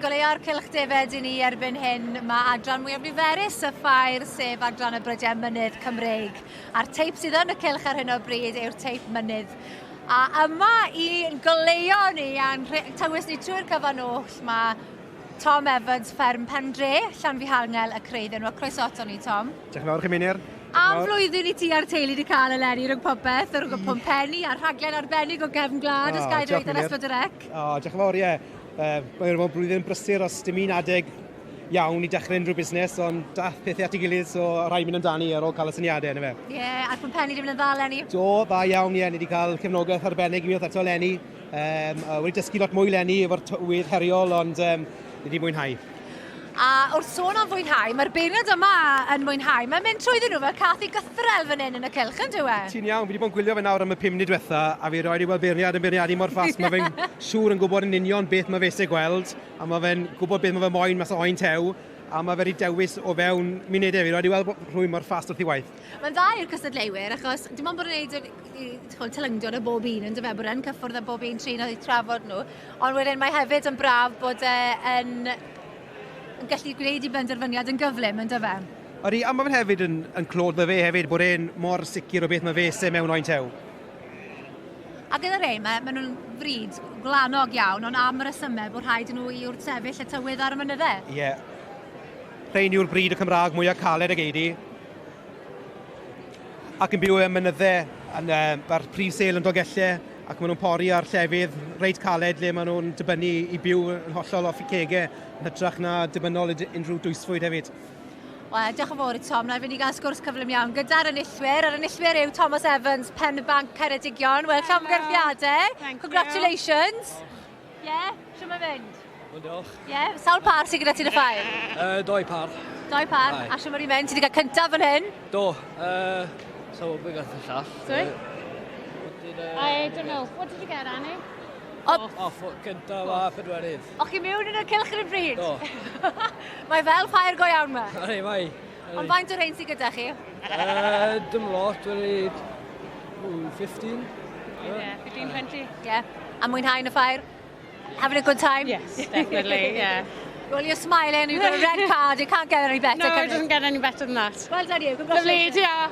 Yn goleo'r cylch defed i ni erbyn hyn, mae adran mwyaf niferus y ffair, sef adran y Brydiau Mynydd Cymreig. A'r teip sydd yn y cylch ar hyn o bryd yw'r teip mynydd. A yma i'n goleo ni a'n tywys ni trwy'r cyfan oll, mae Tom Evans, fferm Pendre, Llanfihangel y Creiddiau nhw. Croeso ato ni, Tom. Diolch yn fawr chi, Mynir. Am flwyddyn i ti a'r teulu wedi cael eleni rhwng popeth, rhwng Pompenni a'r rhaglen arbennig o gefn glad, ys gael dweud yn ysbryd y rec. Diolch yn fawr, ie. Mae'n blwyddyn brysur os dim un adeg iawn i dechrau unrhyw busnes, ond dath pethau at ei gilydd, so rhaid mynd amdani ar ôl cael y syniadau yna fe. Ie, a'r Pompenni wedi mynd yn dda leni? Do, dda iawn, ie. Ni wedi cael cefnogaeth arbennig i mi oedd eto leni. Wedi dysgu lot mwy leni efo'r tywydd heriol, ond ni wedi mwynhau. A wrth sôn am fwynhau, mae'r beirniad yma yn mwynhau. Mae'n mynd trwyddyn nhw fel cath i gythrel fan hyn yn y cylch, yn dywe? Ti'n iawn, fi wedi bod yn gwylio fe nawr am y 5 munud diwetha, a fi roed i weld beirniadu mor ffast. Mae fe'n siŵr yn gwybod yn union beth mae fe eisiau gweld, a mae fe'n gwybod beth mae fe moyn mas o oen tew, a mae fe wedi dewis o fewn munudau. Fi roed i weld rhywun mor ffast wrth i waith. Mae'n dda i'r cystadleuwyr, achos dim ond bod yn gwneud tylyngion y bob un, yn dyfe, bod e'n cyffwrdd y bob un trin oedd i trafod nhw, ond wedyn mae hefyd yn braf bod e'n gallu gwneud i benderfyniad yn gyflym, yn dyfe? Odi, a mae fe'n hefyd yn clod fe hefyd bod e'n mor sicr o beth mae fe eisiau mewn oen tew. A gyda rei, mae nhw'n fryd glanog iawn, ond am yr ysymau bod rhaid nhw i wrth sefyll y tywydd ar y mynyddau. Ie. Rhain yw'r bryd y Cymraeg mwyaf caled ag eidi. Ac yn byw y mynyddau ar prif sel yn Dolgellau, ac maen nhw'n pori ar llefydd reit caled le maen nhw'n dibynnu i byw yn hollol off i cegau, yn hytrach na dibynnol unrhyw dwysfwyd hefyd. Wel, diolch yn fawr i Tom. Na i fynd i gael sgwrs cyflym iawn gyda'r enillwyr. Yr enillwyr yw Thomas Evans, Penbank Ceredigion. Wel, llongyfriadau. Congratulations. Ie, siwr mae'n mynd? Wel, diolch. Ie, sawl par sydd gyda ti'n y ffair? 2 par. 2 par. A siwr mae'n mynd? Ti wedi cael cyntaf fan hyn? Do. So, be gath y llall? Sorry? I don't know. What did you get, Annie? Cyntaf a pedwerydd. Och chi mewn yn y cylch yn y bryd? Do. Mae fel ffair go iawn ma. Mai. Ond faint o'r ein sydd gyda chi? Dim lot, wedi 15. Yeah, 15, 20. Yeah. A mwynhau yn y ffair? Having a good time? Yes, definitely, yeah. Well, you're smiling, you've got a red card, you can't get any better. No, it doesn't get any better than that. Well done you, Lovely, congratulations. yeah.